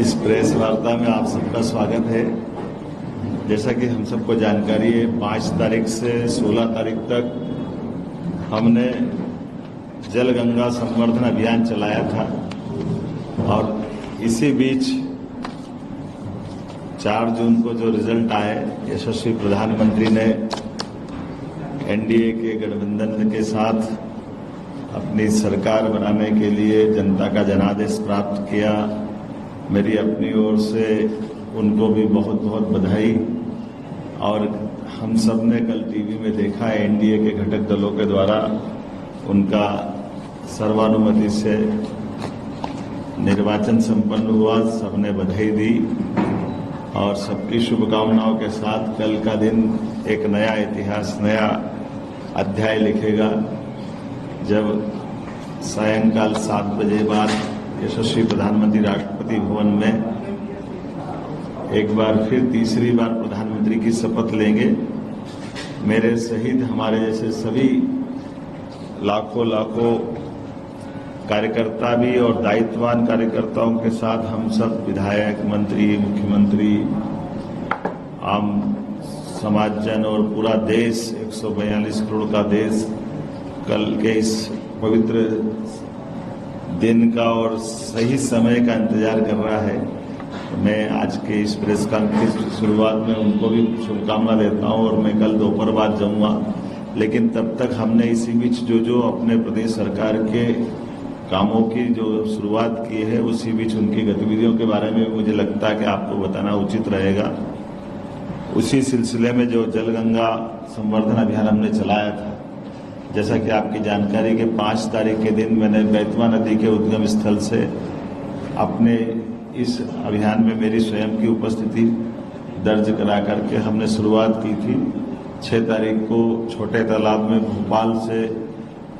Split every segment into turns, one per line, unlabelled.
इस प्रेस वार्ता में आप सबका स्वागत है। जैसा कि हम सबको जानकारी है, 5 तारीख से 16 तारीख तक हमने जल गंगा संवर्धन अभियान चलाया था और इसी बीच 4 जून को जो रिजल्ट आए, यशस्वी प्रधानमंत्री ने एनडीए के गठबंधन के साथ अपनी सरकार बनाने के लिए जनता का जनादेश प्राप्त किया। मेरी अपनी ओर से उनको भी बहुत बहुत बधाई। और हम सब ने कल टीवी में देखा, एनडीए के घटक दलों के द्वारा उनका सर्वानुमति से निर्वाचन संपन्न हुआ। सबने बधाई दी और सबकी शुभकामनाओं के साथ कल का दिन एक नया इतिहास, नया अध्याय लिखेगा, जब सायंकाल 7 बजे बाद यशस्वी प्रधानमंत्री राष्ट्रपति भवन में एक बार फिर तीसरी बार प्रधानमंत्री की शपथ लेंगे। मेरे सहित हमारे जैसे सभी लाखों लाखों कार्यकर्ता भी और दायित्ववान कार्यकर्ताओं के साथ हम सब विधायक, मंत्री, मुख्यमंत्री, आम समाजजन और पूरा देश, 142 करोड़ का देश कल के इस पवित्र दिन का और सही समय का इंतजार कर रहा है। मैं आज के इस प्रेस कॉन्फ्रेंस की शुरुआत में उनको भी शुभकामना देता हूं और मैं कल दोपहर बाद जाऊंगा। लेकिन तब तक हमने इसी बीच जो अपने प्रदेश सरकार के कामों की जो शुरुआत की है, उसी बीच उनकी गतिविधियों के बारे में मुझे लगता है कि आपको बताना उचित रहेगा। उसी सिलसिले में जो जल गंगा संवर्धन अभियान हमने चलाया था, जैसा कि आपकी जानकारी के 5 तारीख के दिन मैंने बेतवा नदी के उद्गम स्थल से अपने इस अभियान में मेरी स्वयं की उपस्थिति दर्ज करा करके हमने शुरुआत की थी। 6 तारीख को छोटे तालाब में भोपाल से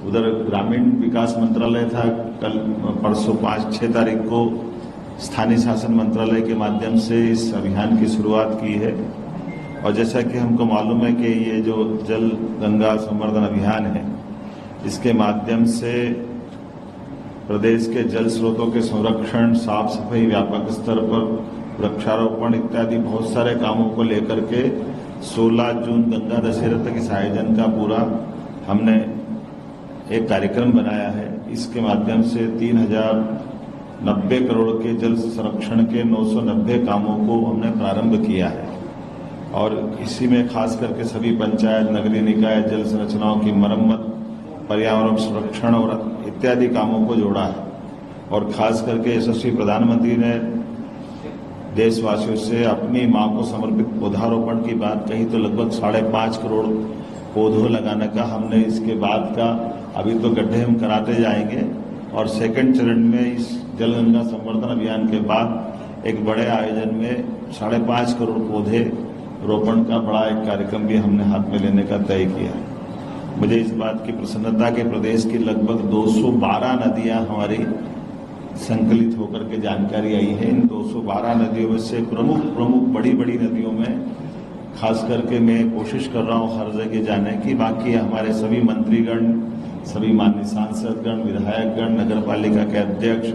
उधर ग्रामीण विकास मंत्रालय था, कल परसों 5-6 तारीख को स्थानीय शासन मंत्रालय के माध्यम से इस अभियान की शुरुआत की है। और जैसा कि हमको मालूम है कि ये जो जल गंगा संवर्धन अभियान है, इसके माध्यम से प्रदेश के जल स्रोतों के संरक्षण, साफ सफाई, व्यापक स्तर पर वृक्षारोपण इत्यादि बहुत सारे कामों को लेकर के 16 जून गंगा दशहरा तक इस आयोजन का पूरा हमने एक कार्यक्रम बनाया है। इसके माध्यम से 3090 करोड़ के जल संरक्षण के 990 कामों को हमने प्रारंभ किया है और इसी में खास करके सभी पंचायत, नगरीय निकाय, जल संरचनाओं की मरम्मत, पर्यावरण संरक्षण और इत्यादि कामों को जोड़ा है। और खास करके यशस्वी प्रधानमंत्री ने देशवासियों से अपनी मां को समर्पित पौधारोपण की बात कही, तो लगभग 5.5 करोड़ पौधों लगाने का हमने इसके बाद का, अभी तो गड्ढे हम कराते जाएंगे और सेकंड चरण में इस जल गंगा संवर्धन अभियान के बाद एक बड़े आयोजन में 5.5 करोड़ पौधे रोपण का बड़ा एक कार्यक्रम भी हमने हाथ में लेने का तय किया है। मुझे इस बात की प्रसन्नता कि प्रदेश की लगभग 212 नदियां हमारी संकलित होकर के जानकारी आई है। इन 212 नदियों में से प्रमुख बड़ी नदियों में खास करके मैं कोशिश कर रहा हूं हर जगह जाने की। बाकी हमारे सभी मंत्रीगण, सभी माननीय सांसदगण, विधायकगण, नगर पालिका के अध्यक्ष,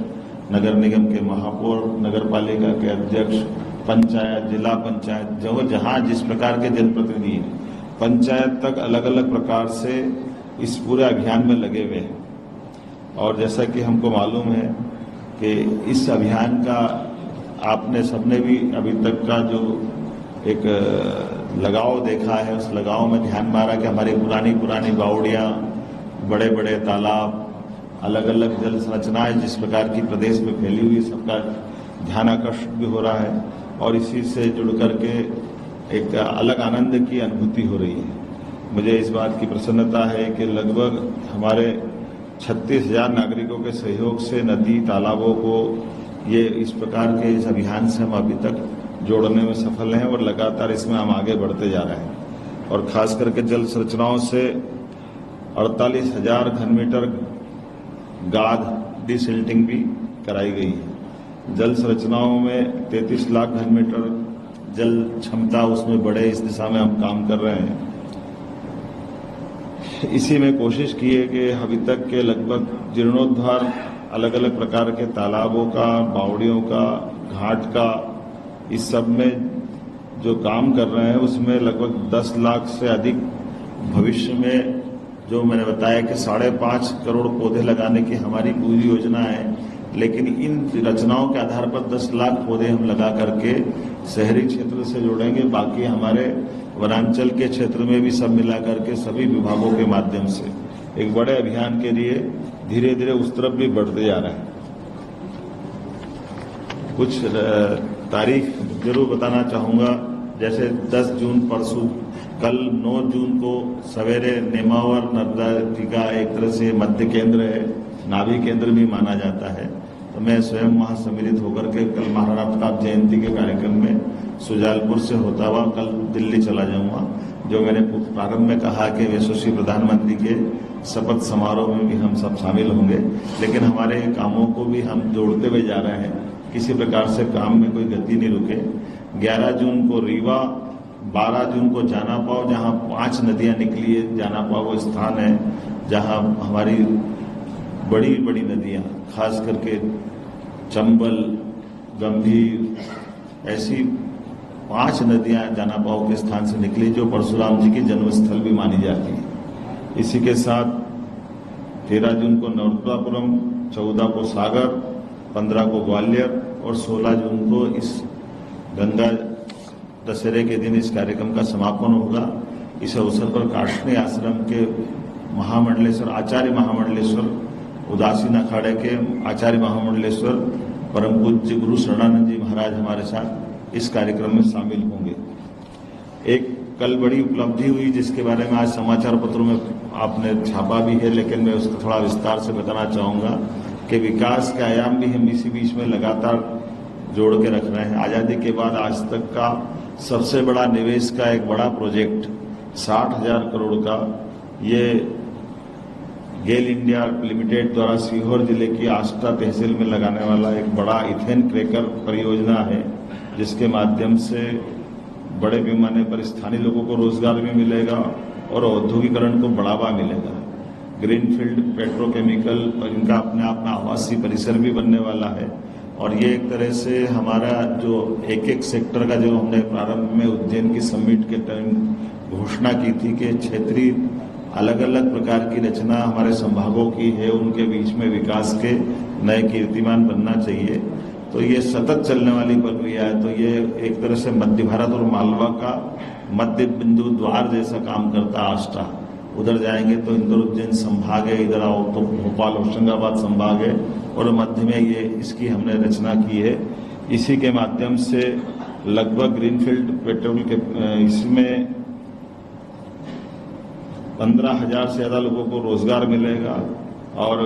नगर निगम के महापौर, नगर पालिका के अध्यक्ष, पंचायत, जिला पंचायत, जो जहां जिस प्रकार के जनप्रतिनिधि हैं, पंचायत तक अलग अलग प्रकार से इस पूरे अभियान में लगे हुए हैं। और जैसा कि हमको मालूम है कि इस अभियान का आपने सबने भी अभी तक का जो एक लगाव देखा है, उस लगाव में ध्यान मारा कि हमारी पुरानी बावड़ियां, बड़े बड़े तालाब, अलग अलग जल संरचनाएं जिस प्रकार की प्रदेश में फैली हुई, सबका ध्यान आकर्षण भी हो रहा है और इसी से जुड़ करके एक अलग आनंद की अनुभूति हो रही है। मुझे इस बात की प्रसन्नता है कि लगभग हमारे 36,000 नागरिकों के सहयोग से नदी, तालाबों को ये इस प्रकार के इस अभियान से हम अभी तक जोड़ने में सफल हैं और लगातार इसमें हम आगे बढ़ते जा रहे हैं। और खास करके जल संरचनाओं से 48,000 घनमीटर गाद डिसिल्टिंग भी कराई गई है। जल संरचनाओं में 33 लाख घनमीटर जल क्षमता उसमें बढ़े, इस दिशा में हम काम कर रहे हैं। इसी में कोशिश की है कि अभी तक के लगभग जीर्णोद्धार अलग अलग प्रकार के तालाबों का, बावड़ियों का, घाट का, इस सब में जो काम कर रहे हैं उसमें लगभग 10 लाख से अधिक भविष्य में, जो मैंने बताया कि 5.5 करोड़ पौधे लगाने की हमारी पूरी योजना है, लेकिन इन रचनाओं के आधार पर 10 लाख पौधे हम लगा करके शहरी क्षेत्र से जोड़ेंगे। बाकी हमारे वनांचल के क्षेत्र में भी सब मिला करके सभी विभागों के माध्यम से एक बड़े अभियान के लिए धीरे धीरे उस तरफ भी बढ़ते जा रहे हैं। कुछ तारीख जरूर बताना चाहूंगा, जैसे 10 जून परसों, कल 9 जून को सवेरे नेमावर नर्मदा जी का एक तरह से मध्य केंद्र है, नाभि केंद्र भी माना जाता है। तो मैं स्वयं वहां सम्मिलित होकर के कल महाराणा प्रताप जयंती के कार्यक्रम में सुजालपुर से होता हुआ कल दिल्ली चला जाऊंगा। जो मैंने प्रारंभ में कहा कि यशस्वी प्रधानमंत्री के शपथ समारोह में भी हम सब शामिल होंगे, लेकिन हमारे कामों को भी हम जोड़ते हुए जा रहे हैं, किसी प्रकार से काम में कोई गति नहीं रुके। 11 जून को रीवा, 12 जून को जानापाव, जहां 5 नदियां निकली है। जानापाव वो स्थान है जहां हमारी बड़ी बड़ी नदियां, खास करके चंबल, गंभीर, ऐसी 5 नदियां जानापाव के स्थान से निकली, जो परशुराम जी की जन्मस्थल भी मानी जाती है। इसी के साथ 13 जून को नर्मदापुरम, 14 को सागर, 15 को ग्वालियर और 16 जून को इस गंगा दशहरे के दिन इस कार्यक्रम का समापन होगा। इस अवसर पर काष्णी आश्रम के महामंडलेश्वर, आचार्य महामंडलेश्वर, उदासीन अखाड़े के आचार्य महामंडलेश्वर परम पूज्य गुरु शरणानंद जी महाराज हमारे साथ इस कार्यक्रम में शामिल होंगे। एक कल बड़ी उपलब्धि हुई जिसके बारे में आज समाचार पत्रों में आपने छापा भी है, लेकिन मैं उसको थोड़ा विस्तार से बताना चाहूंगा कि विकास के आयाम भी हम इसी बीच में लगातार जोड़ के रख रहे हैं। आजादी के बाद आज तक का सबसे बड़ा निवेश का एक बड़ा प्रोजेक्ट 60,000 करोड़ का, ये गेल इंडिया लिमिटेड द्वारा सीहोर जिले की आष्टा तहसील में लगाने वाला एक बड़ा इथेन क्रैकर परियोजना है, जिसके माध्यम से बड़े पैमाने पर स्थानीय लोगों को रोजगार भी मिलेगा और औद्योगिकरण को बढ़ावा मिलेगा। ग्रीनफील्ड पेट्रोकेमिकल और इनका अपने आप में आवासीय परिसर भी बनने वाला है। और ये एक तरह से हमारा जो एक सेक्टर का, जो हमने प्रारंभ में उज्जैन की समिट के टाइम घोषणा की थी कि क्षेत्रीय अलग अलग प्रकार की रचना हमारे संभागों की है, उनके बीच में विकास के नए कीर्तिमान बनना चाहिए। तो ये सतत चलने वाली प्रक्रिया है। तो ये एक तरह से मध्य भारत और मालवा का मध्य बिंदु द्वार जैसा काम करता है आष्टा। उधर जाएंगे तो इंदौर उज्जैन संभाग है, इधर आओ तो भोपाल होशंगाबाद संभाग है, और मध्य में ये इसकी हमने रचना की है। इसी के माध्यम से लगभग ग्रीनफील्ड पेट्रोल के इसमें 15,000 से ज्यादा लोगों को रोजगार मिलेगा, और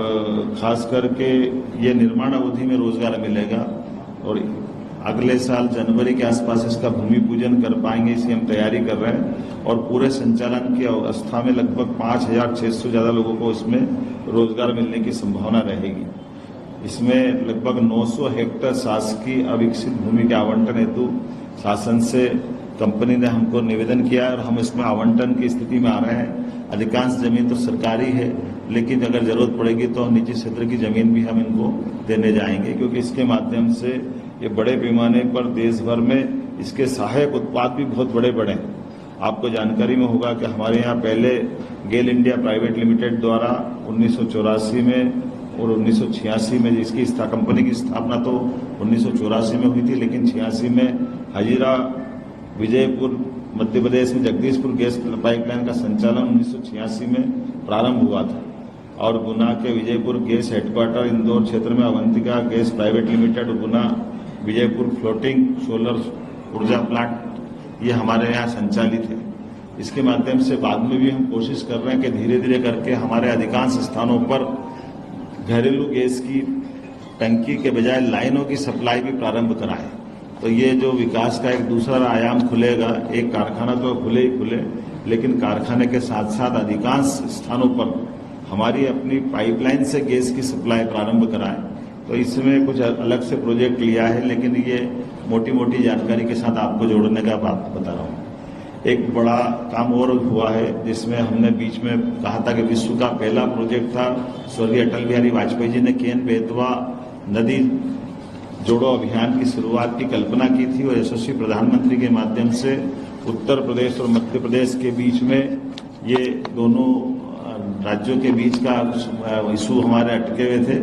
खास करके ये निर्माण अवधि में रोजगार मिलेगा। और अगले साल जनवरी के आसपास इसका भूमि पूजन कर पाएंगे, इसकी हम तैयारी कर रहे हैं। और पूरे संचालन की अवस्था में लगभग 5,600 ज्यादा लोगों को इसमें रोजगार मिलने की संभावना रहेगी। इसमें लगभग 900 हेक्टेयर शासकीय अविकसित भूमि के आवंटन हेतु शासन से कंपनी ने हमको निवेदन किया है, और हम इसमें आवंटन की स्थिति में आ रहे हैं। अधिकांश जमीन तो सरकारी है, लेकिन अगर जरूरत पड़ेगी तो निजी क्षेत्र की जमीन भी हम इनको देने जाएंगे, क्योंकि इसके माध्यम से ये बड़े पैमाने पर देश भर में इसके सहायक उत्पाद भी बहुत बड़े बड़े हैं। आपको जानकारी में होगा कि हमारे यहाँ पहले गेल इंडिया प्राइवेट लिमिटेड द्वारा 1984 में और 1986 में इसकी कंपनी की स्थापना तो 1984 में हुई थी, लेकिन 86 में हजीरा विजयपुर मध्य प्रदेश में जगदीशपुर गैस पाइपलाइन का संचालन 1986 में प्रारंभ हुआ था। और गुना के विजयपुर गैस हेडक्वार्टर, इंदौर क्षेत्र में अवंतिका गैस प्राइवेट लिमिटेड, गुना विजयपुर फ्लोटिंग सोलर ऊर्जा प्लांट, ये हमारे यहाँ संचालित है। इसके माध्यम से बाद में भी हम कोशिश कर रहे हैं कि धीरे धीरे करके हमारे अधिकांश स्थानों पर घरेलू गैस की टंकी के बजाय लाइनों की सप्लाई भी प्रारंभ कराएं। तो ये जो विकास का एक दूसरा आयाम खुलेगा, एक कारखाना तो खुले ही खुले, लेकिन कारखाने के साथ साथ अधिकांश स्थानों पर हमारी अपनी पाइपलाइन से गैस की सप्लाई प्रारंभ कराएं। तो इसमें कुछ अलग से प्रोजेक्ट लिया है, लेकिन ये मोटी मोटी जानकारी के साथ आपको जोड़ने का बात बता रहा हूँ। एक बड़ा काम और हुआ है, जिसमें हमने बीच में कहा था कि विश्व का पहला प्रोजेक्ट था, स्वर्गीय अटल बिहारी वाजपेयी जी ने केन बेतवा नदी जोड़ो अभियान की शुरुआत की कल्पना की थी और यशस्वी प्रधानमंत्री के माध्यम से उत्तर प्रदेश और मध्य प्रदेश के बीच में ये दोनों राज्यों के बीच का इशू हमारे अटके हुए थे,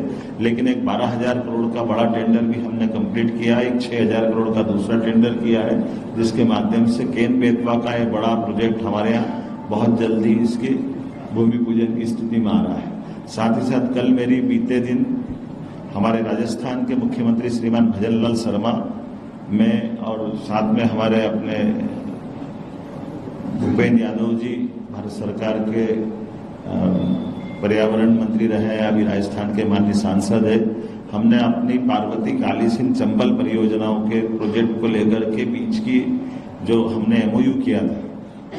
लेकिन एक 12,000 करोड़ का बड़ा टेंडर भी हमने कंप्लीट किया, एक 6,000 करोड़ का दूसरा टेंडर किया है, जिसके माध्यम से केन बेतवा का ये बड़ा प्रोजेक्ट हमारे यहाँ बहुत जल्दी इसकी भूमि पूजन की स्थिति में आ रहा है। साथ ही साथ कल मेरी बीते दिन हमारे राजस्थान के मुख्यमंत्री श्रीमान भजन लाल शर्मा में और साथ में हमारे अपने भूपेन्द्र यादव जी भारत सरकार के पर्यावरण मंत्री रहे हैं, अभी राजस्थान के माननीय सांसद है। हमने अपनी पार्वती काली सिंह चंबल परियोजनाओं के प्रोजेक्ट को लेकर के बीच की जो हमने एमओयू किया था,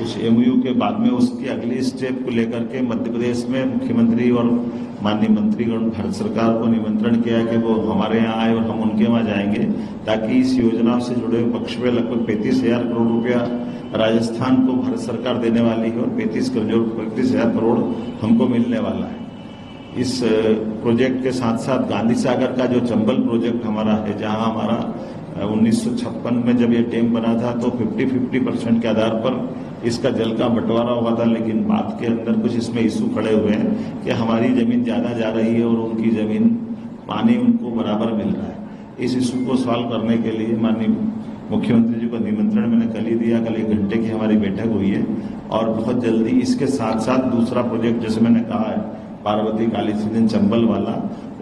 उस एमओयू के बाद में उसकी अगली स्टेप को लेकर के मध्य प्रदेश में मुख्यमंत्री और माननीय मंत्रीगण भारत सरकार को निमंत्रण किया कि वो हमारे यहाँ आए और हम उनके वहाँ जाएंगे, ताकि इस योजना से जुड़े पक्ष में लगभग 35,000 करोड़ रुपया राजस्थान को भारत सरकार देने वाली है और 35,000 करोड़ हमको मिलने वाला है। इस प्रोजेक्ट के साथ साथ गांधी सागर का जो चंबल प्रोजेक्ट हमारा है, जहां हमारा 1956 में जब ये डैम बना था तो 50% के आधार पर इसका जल का बंटवारा हुआ था, लेकिन बात के अंदर कुछ इसमें इशू खड़े हुए हैं कि हमारी जमीन ज्यादा जा रही है और उनकी जमीन पानी उनको बराबर मिल रहा है। इस इशू को सॉल्व करने के लिए माननीय मुख्यमंत्री जी को निमंत्रण मैंने कल ही दिया, कल 1 घंटे की हमारी बैठक हुई है और बहुत जल्दी इसके साथ साथ दूसरा प्रोजेक्ट जैसे मैंने कहा है पार्वती काली सिंह चंबल वाला,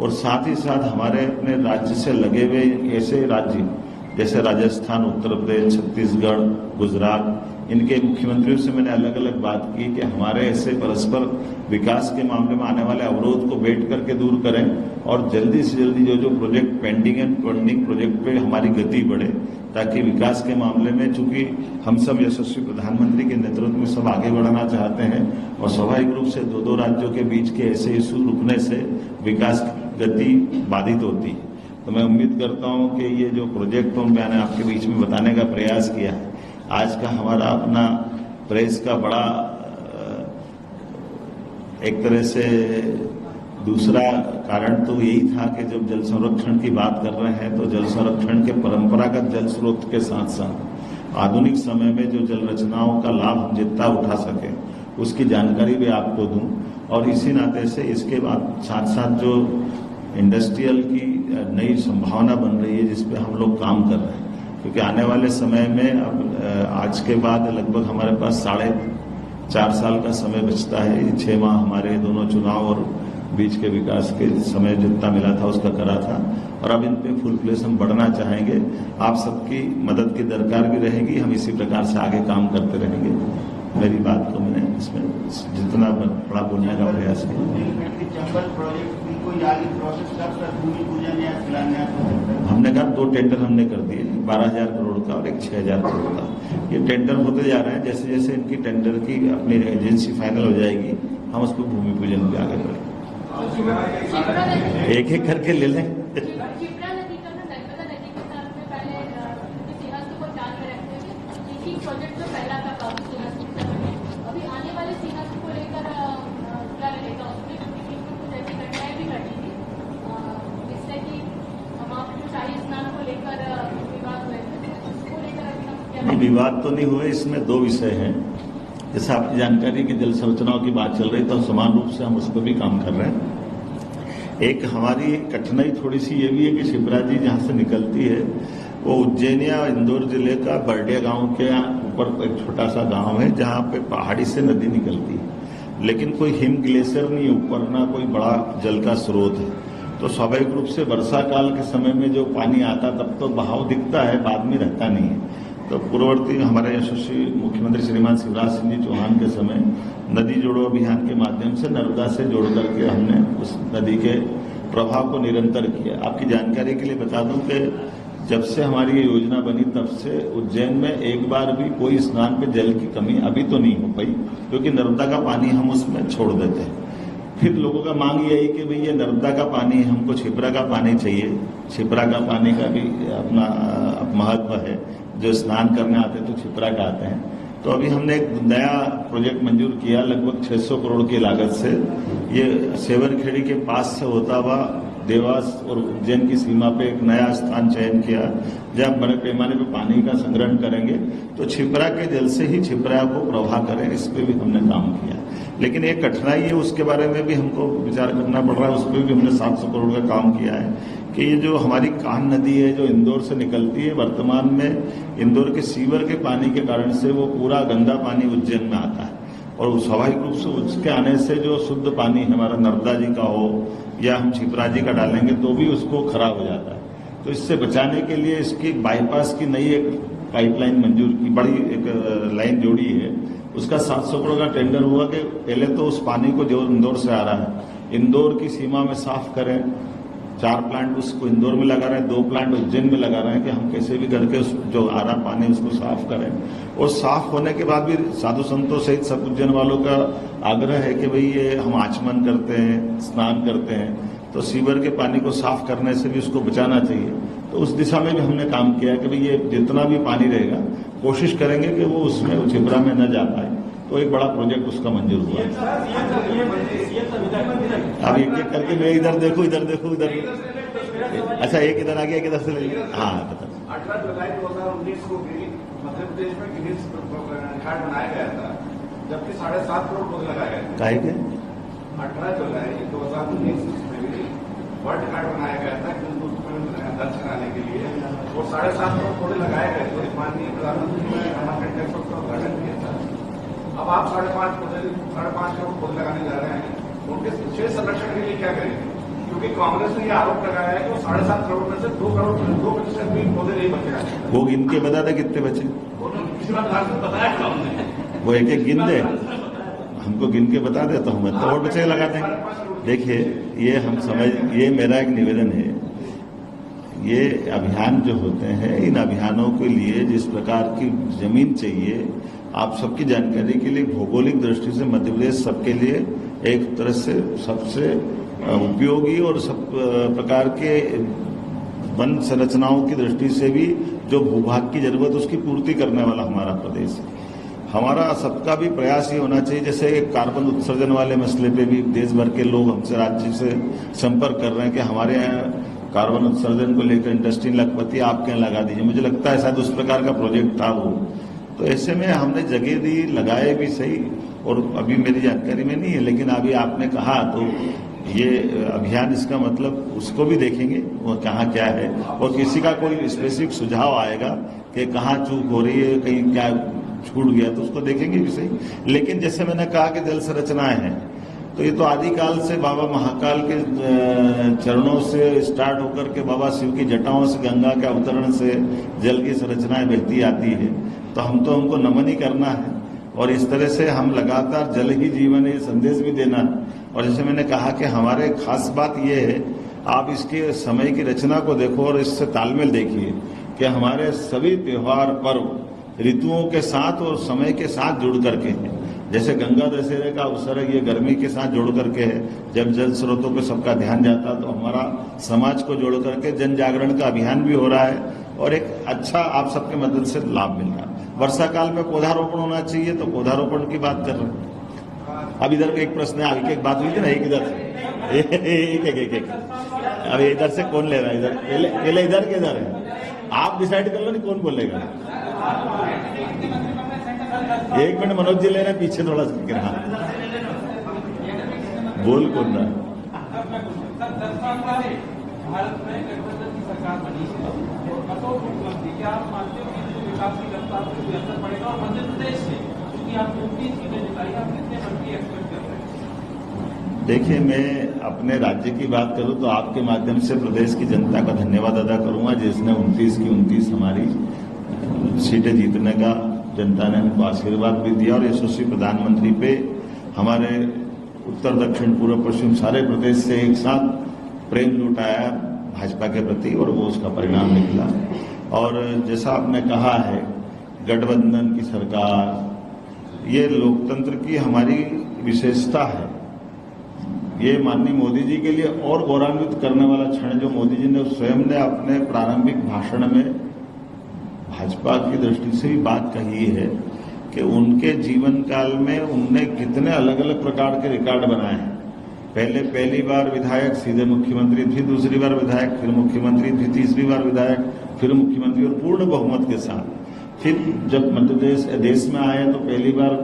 और साथ ही साथ हमारे अपने राज्य से लगे हुए ऐसे राज्य जैसे राजस्थान, उत्तर प्रदेश, छत्तीसगढ़, गुजरात, इनके मुख्यमंत्रियों से मैंने अलग अलग बात की कि हमारे ऐसे परस्पर विकास के मामले में आने वाले अवरोध को बैठ करके दूर करें और जल्दी से जल्दी जो project pending and pending project पे हमारी गति बढ़े, ताकि विकास के मामले में चूंकि हम सब यशस्वी प्रधानमंत्री के नेतृत्व में सब आगे बढ़ना चाहते हैं और स्वाभाविक रूप से दो राज्यों के बीच के ऐसे इशू रुकने से विकास गति बाधित होती है। तो मैं उम्मीद करता हूं कि ये जो प्रोजेक्ट मैंने आपके बीच में बताने का प्रयास किया है, आज का हमारा अपना प्रेस का बड़ा एक तरह से दूसरा कारण तो यही था कि जब जल संरक्षण की बात कर रहे हैं तो जल संरक्षण के परंपरागत जल स्रोत के साथ साथ आधुनिक समय में जो जल रचनाओं का लाभ हम जितना उठा सके उसकी जानकारी भी आपको दूं, और इसी नाते से इसके बाद साथ साथ जो इंडस्ट्रियल की नई संभावना बन रही है जिस पे हम लोग काम कर रहे हैं, क्योंकि आने वाले समय में अब आज के बाद लगभग हमारे पास 4.5 साल का समय बचता है। 6 माह हमारे दोनों चुनाव और बीच के विकास के समय जितना मिला था उसका करा था, और अब इन पे फुल फ्लेश हम बढ़ना चाहेंगे। आप सबकी मदद की दरकार भी रहेगी, हम इसी प्रकार से आगे काम करते रहेंगे। मेरी बात को मैंने इसमें जितना बड़ा बोलने का प्रयास किया। हमने कहा 2 टेंडर हमने कर दिए, 12,000 करोड़ का और एक 6,000 करोड़ का। ये टेंडर होते जा रहे हैं, जैसे जैसे इनकी टेंडर की अपनी एजेंसी फाइनल हो जाएगी हम उसको भूमि पूजन पे आगे बढ़ेंगे। एक एक करके ले लें। विवाद तो नहीं हुए, इसमें 2 विषय हैं। जैसे आपकी जानकारी की जल संरचनाओं की बात चल रही तो समान रूप से हम उस पर भी काम कर रहे हैं। एक हमारी कठिनाई थोड़ी सी ये भी है कि शिप्रा जी जहाँ से निकलती है वो उज्जैन या इंदौर जिले का बरडिया गांव के ऊपर एक छोटा सा गांव है जहाँ पे पहाड़ी से नदी निकलती है, लेकिन कोई हिम ग्लेशियर नहीं ऊपर, ना कोई बड़ा जल का स्रोत है। तो स्वाभाविक रूप से वर्षा काल के समय में जो पानी आता तब तो बहाव दिखता है, बाद में रहता नहीं है। तो पूर्ववर्ती हमारे यशस्वी मुख्यमंत्री श्रीमान शिवराज सिंह जी चौहान के समय नदी जोड़ो अभियान के माध्यम से नर्मदा से जोड़ करके हमने उस नदी के प्रभाव को निरंतर किया। आपकी जानकारी के लिए बता दूं कि जब से हमारी ये योजना बनी तब से उज्जैन में एक बार भी कोई स्नान पे जल की कमी अभी तो नहीं हो पाई, क्योंकि नर्मदा का पानी हम उसमें छोड़ देते हैं। फिर लोगों का मांग यही कि भाई ये नर्मदा का पानी, हमको छिपरा का पानी चाहिए। छिपरा का पानी का भी अपना महत्व है, जो स्नान करने आते हैं तो छिपरा का आते हैं। तो अभी हमने एक नया प्रोजेक्ट मंजूर किया लगभग 600 करोड़ की लागत से, ये सेवनखेड़ी के पास से होता हुआ देवास और उज्जैन की सीमा पे एक नया स्थान चयन किया, जब बड़े पैमाने पे पानी का संग्रहण करेंगे तो छिपरा के जल से ही छिपरा को प्रवाह करें, इस पे भी हमने काम किया। लेकिन एक कठिनाई है, उसके बारे में भी हमको विचार करना पड़ रहा है, उस पर भी हमने 700 करोड़ का काम किया है कि ये जो हमारी कान्ह नदी है जो इंदौर से निकलती है, वर्तमान में इंदौर के सीवर के पानी के कारण से वो पूरा गंदा पानी उज्जैन में आता है, और स्वाभाविक रूप से उसके आने से जो शुद्ध पानी हमारा नर्मदा जी का हो या हम छिपरा जी का डालेंगे तो भी उसको खराब हो जाता है। तो इससे बचाने के लिए इसकी बाईपास की नई एक पाइपलाइन मंजूर की, बड़ी एक लाइन जोड़ी है, उसका 700 करोड़ का टेंडर हुआ कि पहले तो उस पानी को जो इंदौर से आ रहा है इंदौर की सीमा में साफ करें, 4 प्लांट उसको इंदौर में लगा रहे हैं, 2 प्लांट उज्जैन में लगा रहे हैं कि हम कैसे भी करके उस जो आ रहा पानी उसको साफ करें। और साफ होने के बाद भी साधु संतों सहित सब उज्जैन वालों का आग्रह है कि भाई ये हम आचमन करते हैं, स्नान करते हैं, तो सीवर के पानी को साफ करने से भी उसको बचाना चाहिए। तो उस दिशा में भी हमने काम किया है कि भाई ये जितना भी पानी रहेगा कोशिश करेंगे कि वो उसमें छिपरा में न जा पाए। तो एक बड़ा प्रोजेक्ट उसका मंजूर हुआ। अब एक एक करके मैं इधर देखूं इधर, अच्छा एक इधर आ गया, एक इधर से ले। हाँ बता।
18 जुलाई 2019 को मध्य प्रदेश में गिनीज रिकॉर्ड बनाया गया था, जबकि 7.5 करोड़ पौधे लगाए गए थे।
काहे के
18 जुलाई 2019 में भी वर्ल्ड रिकॉर्ड बनाया गया था दर्ज कराने के लिए, और 7.5 करोड़ पौधे लगाए गए थे। माननीय प्रधानमंत्री ने अमरकंटक का उद्घाटन किया था। अब आप 5.5 करोड़ पौधे लगाने जा रहे हैं, उनके शेष संरक्षण के लिए क्या करेंगे? क्योंकि कांग्रेस ने यह आरोप लगाया है कि 7.5 करोड़ में से 2% भी पौधे नहीं बचेगा।
वो गिन के बता दे कितने बचे,
पिछली बार बताया था हमने,
वो एक एक गिन दे, हमको गिन के बता दे तो हम और बचे लगा देंगे। देखिए ये हम समझ, ये मेरा एक निवेदन है, ये अभियान जो होते हैं इन अभियानों के लिए जिस प्रकार की जमीन चाहिए, आप सबकी जानकारी के लिए भौगोलिक दृष्टि से मध्य प्रदेश सबके लिए एक तरह से सबसे उपयोगी और सब प्रकार के वन संरचनाओं की दृष्टि से भी जो भूभाग की जरूरत उसकी पूर्ति करने वाला हमारा प्रदेश है। हमारा सबका भी प्रयास ये होना चाहिए, जैसे कार्बन उत्सर्जन वाले मसले पे भी देश भर के लोग हमसे राज्य से संपर्क कर रहे हैं कि हमारे यहाँ कार्बन उत्सर्जन को लेकर इंडस्ट्री लखपति आपके यहाँ लगा दीजिए। मुझे लगता है शायद उस प्रकार का प्रोजेक्ट था वो, तो ऐसे में हमने जगह दी, लगाए भी सही, और अभी मेरी जानकारी में नहीं है, लेकिन अभी आपने कहा तो ये अभियान, इसका मतलब उसको भी देखेंगे वो कहाँ क्या है, और किसी का कोई स्पेसिफिक सुझाव आएगा कि कहाँ चूक हो रही है, कहीं क्या छूट गया, तो उसको देखेंगे भी सही। लेकिन जैसे मैंने कहा कि जल संरचनाएं हैं, तो ये तो आदिकाल से बाबा महाकाल के चरणों से स्टार्ट होकर के बाबा शिव की जटाओं से, गंगा के अवतरण से जल की संरचनाएं बहती आती है, तो हमको नमन ही करना है, और इस तरह से हम लगातार जल ही जीवन है संदेश भी देना। और जैसे मैंने कहा कि हमारे खास बात यह है, आप इसके समय की रचना को देखो और इससे तालमेल देखिए कि हमारे सभी त्योहार पर्व ऋतुओं के साथ और समय के साथ जुड़ करके हैं। जैसे गंगा दशहरे का अवसर है, ये गर्मी के साथ जोड़ करके है, जब जल स्रोतों पे सबका ध्यान जाता तो हमारा समाज को जोड़ करके जन जागरण का अभियान भी हो रहा है, और एक अच्छा आप सबके मदद से लाभ मिल रहा है। वर्षा काल में पौधारोपण होना चाहिए, तो पौधारोपण की बात कर रहे हैं। अब इधर एक प्रश्न है, आगे एक बात हुई थी ना, एक इधर एक अब इधर से कौन ले रहा है, इधर पहले इधर के इधर है, आप डिसाइड कर लो नहीं कौन बोलेगा। 1 मिनट मनोज जी ले रहे हैं, पीछे थोड़ा सा गिरा, बोल कौन रहा है।
भारत में गठबंधन की सरकार बनी है, कठोर उपलब्धि, क्या आप मानते हो कि विकास की रफ्तार पर भी असर पड़ेगा? और मध्य प्रदेश में क्योंकि आप 29 चीजें जिताई, आप कितने बढ़ती एक्सपेक्ट कर रहे हैं?
देखिए, मैं अपने राज्य की बात करूं तो आपके माध्यम से प्रदेश की जनता का धन्यवाद अदा करूंगा, जिसने 29 की 29 हमारी सीटें जीतने का जनता ने हमको आशीर्वाद भी दिया, और यशस्वी प्रधानमंत्री पे हमारे उत्तर दक्षिण पूर्व पश्चिम सारे प्रदेश से एक साथ प्रेम लुटाया भाजपा के प्रति, और वो उसका परिणाम निकला। और जैसा आपने कहा है गठबंधन की सरकार, ये लोकतंत्र की हमारी विशेषता है। ये माननीय मोदी जी के लिए और गौरवान्वित करने वाला क्षण जो मोदी जी ने स्वयं ने अपने प्रारंभिक भाषण में भाजपा की दृष्टि से भी बात कही है कि उनके जीवन काल में उनने कितने अलग अलग प्रकार के रिकॉर्ड बनाए हैं। पहली बार विधायक सीधे मुख्यमंत्री, फिर दूसरी बार विधायक, फिर मुख्यमंत्री, फिर तीसरी बार विधायक, फिर मुख्यमंत्री और पूर्ण बहुमत के साथ। फिर जब मध्य देश में आए तो पहली बार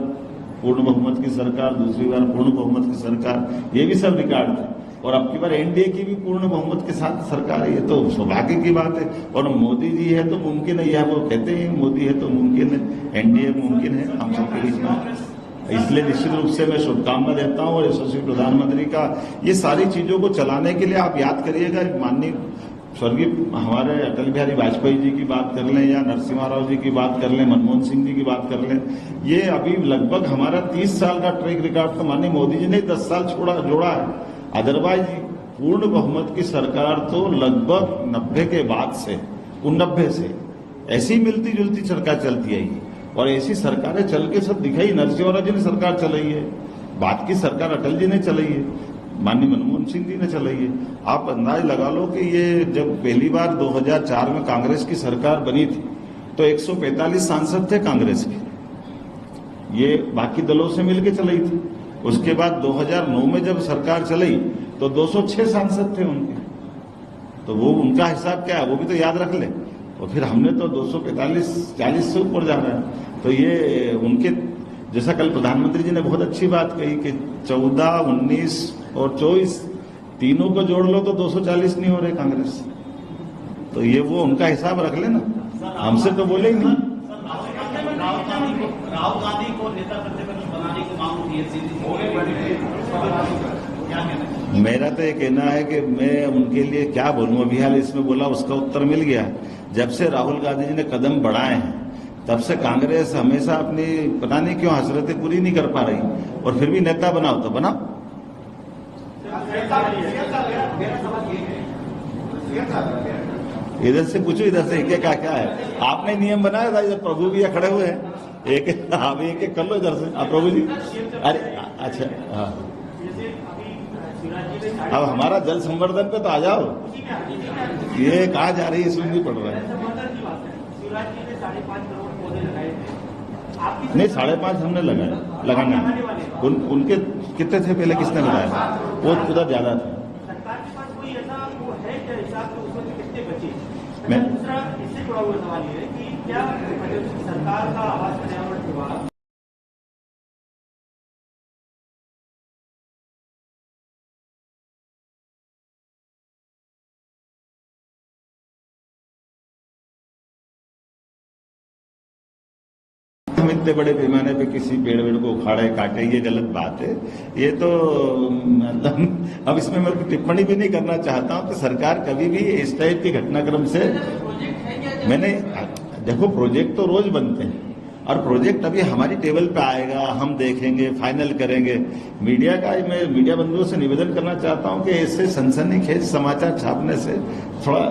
पूर्ण बहुमत की सरकार, दूसरी बार पूर्ण बहुमत की सरकार, ये भी सब रिकॉर्ड थे। और अब की बार एनडीए की भी पूर्ण बहुमत के साथ सरकार है, ये तो सौभाग्य की बात है। और मोदी जी है तो मुमकिन है, यह वो कहते हैं मोदी है तो मुमकिन है, एनडीए मुमकिन है हम सबके बीच में। इसलिए निश्चित रूप से मैं शुभकामना देता हूं। और यशस्वी प्रधानमंत्री का ये सारी चीजों को चलाने के लिए आप याद करिएगा, माननीय स्वर्गीय हमारे अटल बिहारी वाजपेयी जी की बात कर लें या नरसिम्हा राव जी की बात कर लें, मनमोहन सिंह जी की बात कर लें, ये अभी लगभग हमारा 30 साल का ट्रैक रिकॉर्ड तो माननीय मोदी जी ने 10 साल जोड़ा है। अदरवाइज पूर्ण बहुमत की सरकार तो लगभग 90 के बाद से 89 से ऐसी मिलती जुलती सरकार चलती आई और ऐसी सरकारें चल के सब दिखाई। नरसिम्हा राव जी ने सरकार चलाई है, बाद की सरकार अटल जी ने चलाई है, माननीय मनमोहन सिंह जी ने चलाई है। आप अंदाज लगा लो कि ये जब पहली बार 2004 में कांग्रेस की सरकार बनी थी तो 145 सांसद थे कांग्रेस के, ये बाकी दलों से मिलकर चलाई थी। उसके बाद 2009 में जब सरकार चली तो 206 सांसद थे उनके, तो वो उनका हिसाब क्या है वो भी तो याद रख ले। और फिर हमने तो 245-40 से ऊपर जा रहा है। तो ये उनके जैसा कल प्रधानमंत्री जी ने बहुत अच्छी बात कही कि 14, 19 और 24 तीनों को जोड़ लो तो 240 नहीं हो रहे कांग्रेस। तो ये वो उनका हिसाब रख लेना, हमसे तो बोले ही नहीं।
राहुल गांधी को नेता प्रतिपक्ष बनाने की मांग उठी है,
मेरा तो ये कहना है कि मैं उनके लिए क्या बोलूं, अभी हाल इसमें बोला उसका उत्तर मिल गया। जब से राहुल गांधी जी ने कदम बढ़ाए हैं तब से कांग्रेस हमेशा अपनी पता नहीं क्यों हसरतें पूरी नहीं कर पा रही, और फिर भी नेता बनाओ तो बनाओ। इधर से पूछो, इधर से एक क्या है, आपने नियम बनाया था, इधर प्रभु भी खड़े हुए हैं, एक आप एक कर लो इधर से। आप प्रभु जी, अरे अच्छा हाँ, अब हमारा जल संवर्धन पे तो आ जाओ। ये कहा जा रही है इसमें नहीं पड़ रहा है। नहीं 5.5 हमने लगाना उनके कितने थे पहले, किसने लगाया, वो उधर ज्यादा था। मैं
इससे जुड़ा हुआ सवाल ये है कि क्या सरकार का आवास पर्यावरण विभाग
हम इतने बड़े पैमाने पे किसी पेड़ वेड़ को उखाड़े काटे, ये गलत बात है। ये तो मतलब अब इसमें मैं टिप्पणी भी नहीं करना चाहता हूं कि सरकार कभी भी इस टाइप के घटनाक्रम से, मैंने देखो प्रोजेक्ट तो रोज बनते हैं और प्रोजेक्ट अभी हमारी टेबल पे आएगा, हम देखेंगे, फाइनल करेंगे। मीडिया का मैं मीडिया बंधुओं से निवेदन करना चाहता हूं कि ऐसे सनसनीखेज समाचार छापने से थोड़ा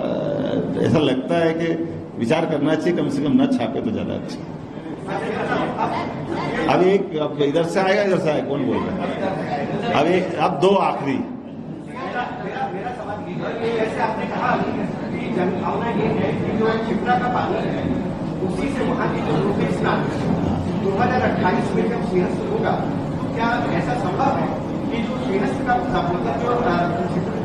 ऐसा लगता है कि विचार करना चाहिए, कम से कम न छापे तो ज्यादा अच्छा। अब इधर से आएगा, इधर से आएगा, कौन बोल रहा है? अब दो आखिरी।
मेरा सवाल ये है, जैसे आपने कहा कि जनभावना ये है कि जो क्षिप्रा का पानी है उसी से वहाँ की जो लोग स्नान 2028 में जब सिंहस्थ होगा तो क्या ऐसा संभव है कि जो सिंहस्थ का मतलब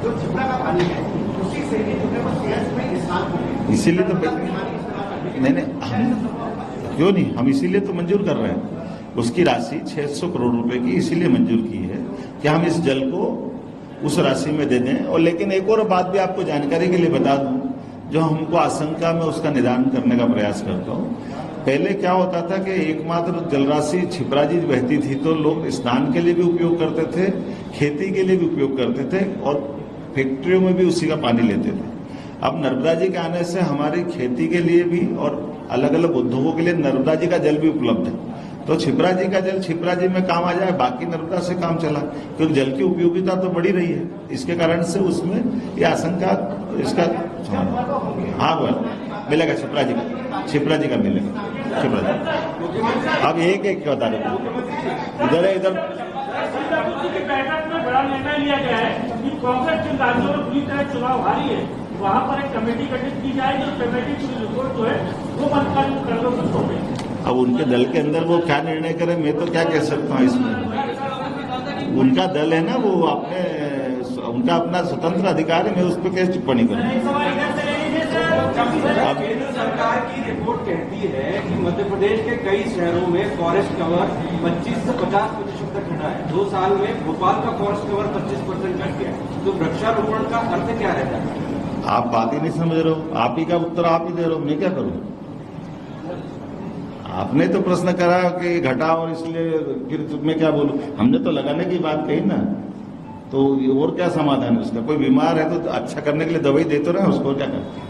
जो क्षिप्रा का पानी है उसी से ही जो है वो सिंहस्थ में स्नान होंगे?
इसीलिए तो नहीं क्यों नहीं, हम इसीलिए तो मंजूर कर रहे हैं। उसकी राशि 600 करोड़ रुपए की इसीलिए मंजूर की है कि हम इस जल को उस राशि में दे दें। और लेकिन एक और बात भी आपको जानकारी के लिए बता दूं, जो हमको आशंका में उसका निदान करने का प्रयास करता हूं। पहले क्या होता था कि एकमात्र जलराशि छिपराजी बहती थी तो लोग स्नान के लिए भी उपयोग करते थे, खेती के लिए भी उपयोग करते थे और फैक्ट्रियों में भी उसी का पानी लेते थे। अब नर्मदा जी के आने से हमारी खेती के लिए भी और अलग अलग उद्योगों के लिए नर्मदा जी का जल भी उपलब्ध है, तो छिपरा जी का जल छिपरा जी में काम आ जाए, बाकी नर्मदा से काम चला, क्योंकि जल की उपयोगिता तो बढ़ी रही है। इसके कारण से उसमें ये आशंका इसका हाँ मिलेगा, छिपरा जी का मिलेगा, छिपरा जी। अब एक एक बता रहे इधर
बैठक में बड़ा निर्णय लिया गया है कि कांग्रेस जिन राज्यों में पूरी तरह चुनाव हारी है वहां पर एक कमेटी गठित की जाएगी और कमेटी की रिपोर्ट जो है वो मंत्रालय कर दो सौंपेगी।
अब उनके दल के अंदर वो क्या निर्णय करें, मैं तो क्या कह सकता हूँ इसमें। उनका दल है ना, वो अपने उनका अपना स्वतंत्र अधिकार है, मैं उस पर कैसे टिप्पणी करूँ।
अब केंद्र सरकार की रिपोर्ट कहती है कि मध्य प्रदेश के कई शहरों में फॉरेस्ट कवर 25 से 50% तक घटा है। 2 साल में भोपाल का फॉरेस्ट कवर 25% घट गया। तो वृक्षारोपण का अर्थ क्या रहता है?
आप बात ही नहीं समझ रहे हो, आप ही का उत्तर आप ही दे रहे हो, मैं क्या करूं। आपने तो प्रश्न करा कि घटा और इसलिए फिर मैं क्या बोलूं। हमने तो लगाने की बात कही ना, तो और क्या समाधान है उसका। कोई बीमार है तो अच्छा करने के लिए दवाई देते रहे, उसको क्या करते।